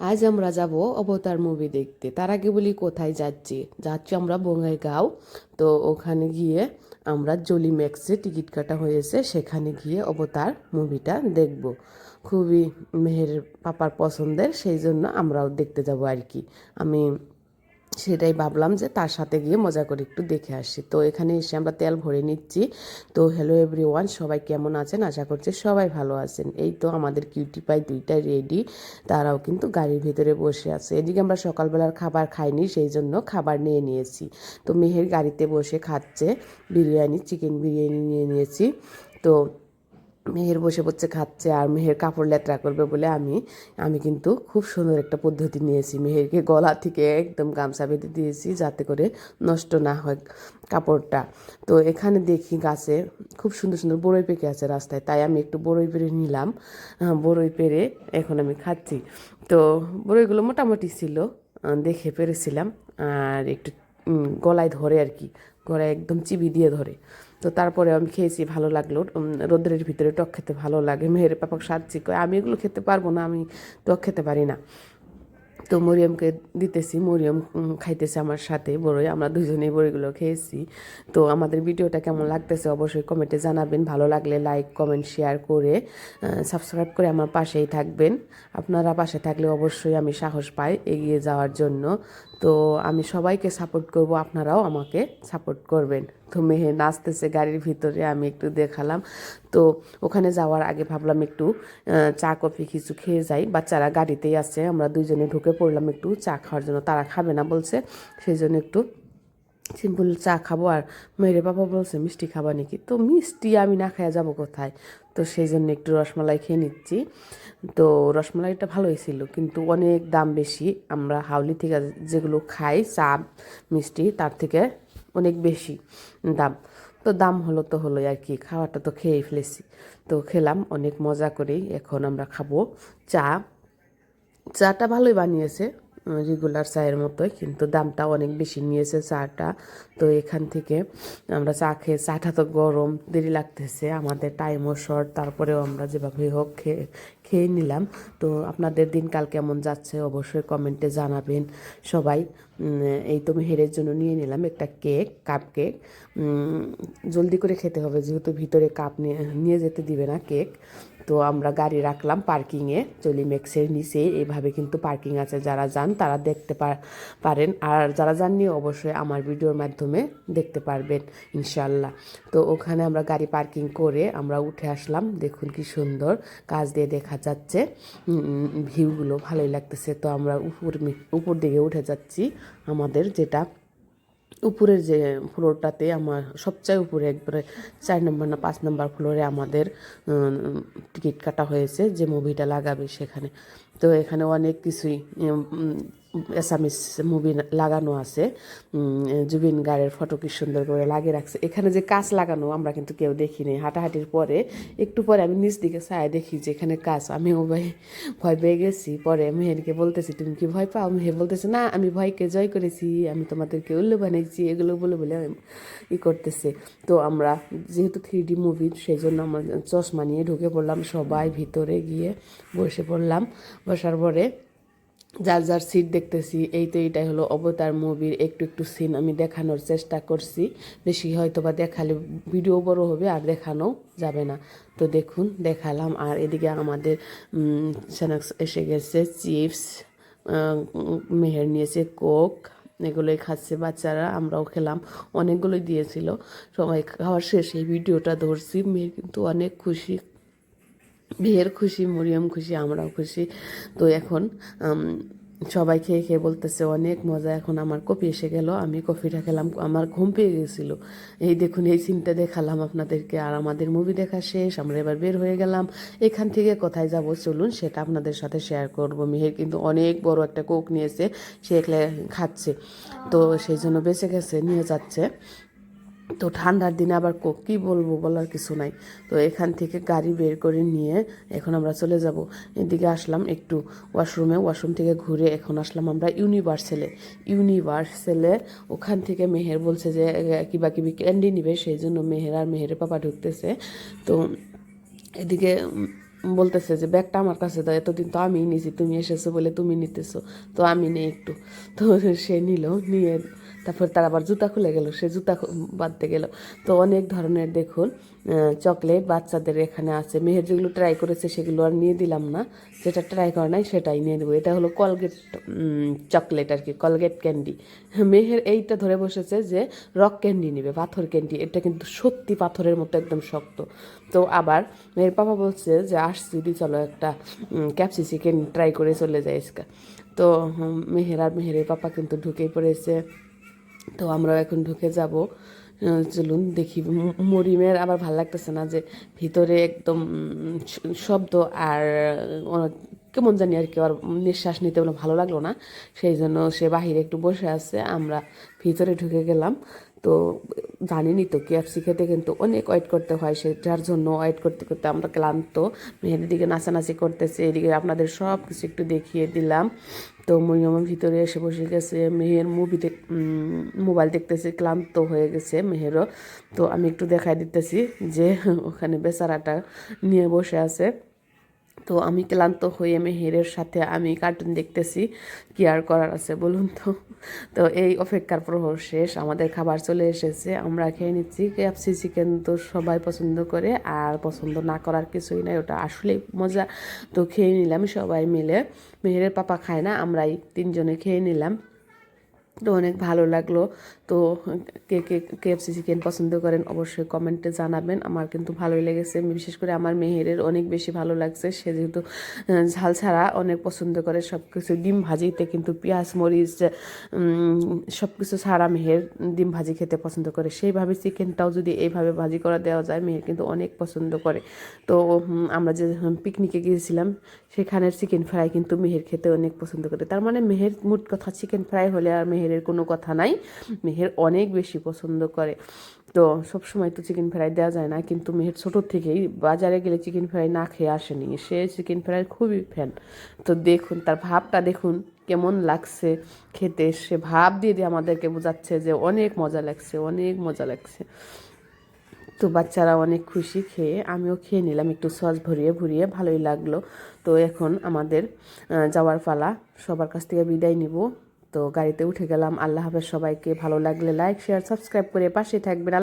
আজ আমরা যাব অবতার মুভি দেখতে। তার আগে বলি কোথায় যাচ্ছি। যাচ্ছি আমরা বঙ্গাইগাঁও। তো ওখানে গিয়ে আমরা জলি ম্যাক্সে টিকিট কাটা হয়েছে, সেখানে গিয়ে অবতার মুভিটা দেখব। খুবই মেহের পাপার পছন্দের, সেই জন্য আমরাও দেখতে যাব আর কি। আমি সেটাই ভাবলাম যে তার সাথে গিয়ে মজা করে একটু দেখে আসি। তো এখানে এসে আমরা তেল ভরে নিচ্ছি। তো হ্যালো এভরিওয়ান, সবাই কেমন আছেন? আশা করছি সবাই ভালো আছেন। এই তো আমাদের কিউটি পাই দুইটা রেডি, তারাও কিন্তু গাড়ির ভিতরে বসে আছে। এদিকে আমরা সকালবেলার খাবার খাইনি, সেই জন্য খাবার নিয়ে নিয়েছি। তো মেহের গাড়িতে বসে খাচ্ছে বিরিয়ানি, চিকেন বিরিয়ানি নিয়ে নিয়েছি। তো মেহের বসে বসে খাচ্ছে, আর মেহের কাপড় লেত্রা করবে বলে আমি কিন্তু খুব সুন্দর একটা পদ্ধতি নিয়েছি। মেহেরকে গলা থেকে একদম গামছা বেঁধে দিয়েছি যাতে করে নষ্ট না হয় কাপড়টা। তো এখানে দেখি গাছে খুব সুন্দর সুন্দর বড়ই পেকে আছে রাস্তায়, তাই আমি একটু বড়ই পেরে নিলাম। বড়ই পেরে এখন আমি খাচ্ছি। তো বড়ইগুলো মোটামুটি ছিল, দেখে পেরেছিলাম। আর একটু গলায় ধরে আর কি, গলায় একদম চিবি দিয়ে ধরে। তো তারপরে আমি খেয়েছি, ভালো লাগলো। রোদ্রের ভিতরে টক খেতে ভালো লাগে। মেহের পাপাকে সাজছি, কয় আমি এগুলো খেতে পারবো না, আমি টক খেতে পারি না। তো মরিয়মকে দিতেছি, মরিয়ম খাইতেছে আমার সাথে বড়ই। আমরা দুজনেই বড়িগুলো খেয়েছি। তো আমাদের ভিডিওটা কেমন লাগতেছে অবশ্যই কমেন্টে জানাবেন। ভালো লাগলে লাইক কমেন্ট শেয়ার করে সাবস্ক্রাইব করে আমার পাশেই থাকবেন। আপনারা পাশে থাকলে অবশ্যই আমি সাহস পাই এগিয়ে যাওয়ার জন্য। তো আমি সবাইকে সাপোর্ট করব, আপনারাও আমাকে সাপোর্ট করবেন। তো মেহে নাচতেছে গাড়ির ভিতরে, আমি একটু দেখালাম। তো ওখানে যাওয়ার আগে ভাবলাম একটু চা কফি কিছু খেয়ে যাই। বাচ্চারা গাড়িতেই আছে, আমরা দুইজনে ঢুকে পড়লাম একটু চা খাওয়ার জন্য। তারা খাবে না বলছে, সেই জন্য একটু সিম্পল চা খাবো। আর মেয়ের বাবা বলছে মিষ্টি খাবা নাকি, তো মিষ্টি আমি না খাইয়া যাবো কোথায়। তো সেই জন্য একটু রসমালাই খেয়ে নিচ্ছি। তো রসমালাইটা ভালোই ছিল, কিন্তু অনেক দাম বেশি। আমরা হাউলি থেকে যেগুলো খাই চা মিষ্টি, তার থেকে অনেক বেশি দাম। তো দাম হলো তো হলোই আর কি, খাওয়াটা তো খেয়েই ফেলেছি। তো খেলাম অনেক মজা করেই। এখন আমরা খাবো চা। চাটা ভালোই বানিয়েছে, রেগুলার চায়ের মতোই, কিন্তু দামটা অনেক বেশি নিয়েছে চাটা। তো এখান থেকে আমরা চা খেয়ে, চাটা তো গরম, দেরি লাগতেছে, আমাদের টাইমও শর্ট, তারপরেও আমরা যেভাবে হোক খেয়ে নিলাম। তো আপনাদের দিনকাল কেমন যাচ্ছে অবশ্যই কমেন্টে জানাবেন সবাই। এই তো মেহেরের জন্য নিয়ে নিলাম একটা কেক, কাপ কেক। জলদি করে খেতে হবে, যেহেতু ভিতরে কাপ নিয়ে যেতে দিবে না কেক। তো আমরা গাড়ি রাখলাম পার্কিংয়ে, জলিম্যাক্সের নিচে। এইভাবে কিন্তু পার্কিং আছে, যারা যান তারা দেখতে পারেন, আর যারা যাননি অবশ্যই আমার ভিডিওর মাধ্যমে দেখতে পারবেন ইনশাল্লাহ। তো ওখানে আমরা গাড়ি পার্কিং করে আমরা উঠে আসলাম। দেখুন কি সুন্দর কাছ দিয়ে দেখা যাচ্ছে, ভিউগুলো ভালোই লাগতেছে। তো আমরা উপর দিকে উঠে যাচ্ছি। আমাদের যেটা উপরের যে ফ্লোরটাতে, আমার সবচেয়ে উপরে একবারে 4 নম্বর না 5 নম্বর ফ্লোরে আমাদের টিকিট কাটা হয়েছে যে মুভিটা লাগাবে সেখানে। তো এখানে অনেক কিছুই অ্যাসামিস মুভি লাগানো আছে। জুবিন গার্গের ফটো কি সুন্দর করে লাগিয়ে রাখছে। এখানে যে কাঁচ লাগানো আমরা কিন্তু কেউ দেখিনি। হাঁটাহাঁটির পরে একটু পরে আমি নিচ দিকে চাই দেখি যে এখানে কাঁচ। আমিও ভয় পেয়ে গেছি। পরে মেহেরকে বলতেছি তুমি কি ভয় পাও? মেহের বলতেছে না, আমি ভয়কে জয় করেছি, আমি তোমাদেরকে উল্লু বানিয়েছি, এগুলো বলে বলে করতেছে। তো আমরা যেহেতু 3D মুভি, সেই জন্য আমরা চশমা নিয়ে ঢুকে পড়লাম, সবাই ভিতরে গিয়ে বসে পড়লাম। বসার পরে যার যার সিট দেখতেছি। এই তো এটাই হলো অবতার মুভির একটু একটু সিন আমি দেখানোর চেষ্টা করছি। বেশি হয়তো বা দেখালে ভিডিও বড় হবে আর দেখানো যাবে না। তো দেখুন দেখালাম। আর এদিকে আমাদের স্ন্যাক্স এসে গেছে, চিপস, মেহের নিয়েছে কোক, এগুলোই খাচ্ছে বাচ্চারা, আমরাও খেলাম। অনেকগুলোই দিয়েছিল, সবাই খাওয়ার শেষে এই ভিডিওটা ধরছি। মেয়ের কিন্তু অনেক খুশি, বিয়ের খুশি, মরিয়ম খুশি, আমরাও খুশি। তো এখন সবাই খেয়ে খেয়ে বলতেছে অনেক মজা। এখন আমার কফি এসে গেল, আমি কফিটা খেলাম, আমার ঘুম পেয়ে গেছিল। এই দেখুন এই সিনটা দেখালাম আপনাদেরকে। আর আমাদের মুভি দেখা শেষ, আমরা এবার বের হয়ে গেলাম। এখান থেকে কোথায় যাব চলুন সেটা আপনাদের সাথে শেয়ার করব। মেহের কিন্তু অনেক বড় একটা কোক নিয়েছে, সে একলা খাচ্ছে। তো সেই জন্য বেঁচে গেছে, নিয়ে যাচ্ছে। তো ঠান্ডার দিনে আবার কী বলবো, বলার কিছু নাই। তো এখান থেকে গাড়ি বের করে নিয়ে এখন আমরা চলে যাব। এদিকে আসলাম একটু ওয়াশরুমে, ওয়াশরুম থেকে ঘুরে এখন আসলাম আমরা ইউনিভার্সেলে। ওখান থেকে মেহের বলছে যে কিবা কিবি ক্যান্ডি নিবে, সেই জন্য মেহের আর মেহেরের পাপা ঢুকতেছে। তো এদিকে বলতেছে যে ব্যাগটা আমার কাছে দাও, এতদিন তো আমি নিয়েছি, তুমি এসেছো বলে তুমি নিতেছো, তো আমি নেই একটু। তো সে নিল, নিয়ে তারপর তার আবার জুতা খুলে গেল, সে জুতা বাঁধতে গেল। তো অনেক ধরনের দেখুন চকলেট বাচ্চাদের এখানে আছে। মেহের যেগুলো ট্রাই করেছে সেগুলো আর নিয়ে দিলাম না, যেটা ট্রাই করা নাই সেটাই নিয়ে দেবো। এটা হলো কলগেট চকলেট আর কি, কলগেট ক্যান্ডি। মেহের এইটা ধরে বসেছে যে রক ক্যান্ডি নেবে, পাথর ক্যান্ডি। এটা কিন্তু সত্যি পাথরের মতো একদম শক্ত। তো আবার মেয়ের পাপা বলছে যে আসছি দি, চলো একটা ক্যাপসি চিকেন ট্রাই করে চলে যাই আজকে। তো মেহের আর মেহেরের পাপা কিন্তু ঢুকেই পড়েছে। তো আমরাও এখন ঢুকে যাব। চলুন দেখি। মরিমের আবার ভাল লাগতেছে না যে ভিতরে একদম শব্দ আর কেমন জানি আর কি, আর নিঃশ্বাস নিতে ভালো লাগলো না, সেই জন্য সে বাহিরে একটু বসে আছে, আমরা ভিতরে ঢুকে গেলাম। তো জানিনি তো কেএফসি খেতে কিন্তু অনেক ওয়েট করতে হয়, সেটার জন্য ওয়েট করতে করতে আমরা ক্লান্ত। মেয়েদের দিকে নাচানাচি করতেছে, এদিকে আপনাদের সব কিছু একটু দেখিয়ে দিলাম। তো মরিয়মের ভিতরে এসে বসে গেছে, মেহের মোবাইল দেখতেছে, ক্লান্ত হয়ে গেছে মেহেরও। তো আমি একটু দেখাই দিতেছি যে ওখানে বেচারাটা নিয়ে বসে আছে। তো আমি ক্লান্ত হয়ে মেহেরের সাথে আমি কার্টুন দেখতেছি, কি আর করার আছে বলুন তো। তো এই অপেক্ষার প্রহর শেষ, আমাদের খাবার চলে এসেছে, আমরা খেয়ে নিচ্ছি। কেএফসি চিকেন তো সবাই পছন্দ করে, আর পছন্দ না করার কিছুই নাই, ওটা আসলেই মজা। তো খেয়ে নিলাম সবাই মিলে, মেহেরের পাপা খায় না, আমরাই তিনজনে খেয়ে নিলাম। তো অনেক ভালো লাগলো। তো কে কে কেএফসি চিকেন পছন্দ করেন অবশ্যই কমেন্টে জানাবেন। আমার কিন্তু ভালোই লেগেছে, বিশেষ করে আমার মেহেরের অনেক বেশি ভালো লাগছে। সে যেহেতু ঝাল ছাড়া অনেক পছন্দ করে সব কিছু। ডিম ভাজিতে কিন্তু পেঁয়াজ মরিচ সব কিছু ছাড়া মেহের ডিম ভাজি খেতে পছন্দ করে। সেইভাবে চিকেনটাও যদি এইভাবে ভাজি করে দেওয়া যায়, মেহের কিন্তু অনেক পছন্দ করে। তো আমরা যে পিকনিকে গিয়েছিলাম সেখানের চিকেন ফ্রাই কিন্তু মেহের খেতে অনেক পছন্দ করে। তার মানে মেহের মোট কথা চিকেন ফ্রাই হলে আর মেহেরের কোনো কথা নাই, মেহের অনেক বেশি পছন্দ করে। তো সবসময় তো চিকেন ফ্রাই দেওয়া যায় না, কিন্তু মেহের ছোটো থেকেই বাজারে গেলে চিকেন ফ্রাই না খেয়ে আসেনি, সে চিকেন ফ্রাইয়ের খুবই ফ্যান। তো দেখুন তার ভাবটা দেখুন কেমন লাগছে খেতে, সে ভাব দিয়ে দিয়ে আমাদেরকে বোঝাচ্ছে যে অনেক মজা লাগছে, অনেক মজা লাগছে। তো বাচ্চারা অনেক খুশি খেয়ে, আমিও খেয়ে নিলাম একটু সস ভরিয়ে ভরিয়ে, ভালোই লাগলো। তো এখন আমাদের যাওয়ার পালা, সবার কাছ থেকে বিদায় নিব। তো গাড়িতে উঠে গেলাম। আল্লাহ হাফেজ সবাইকে, ভালো লাগলে লাইক শেয়ার সাবস্ক্রাইব করে পাশে থাকবেন।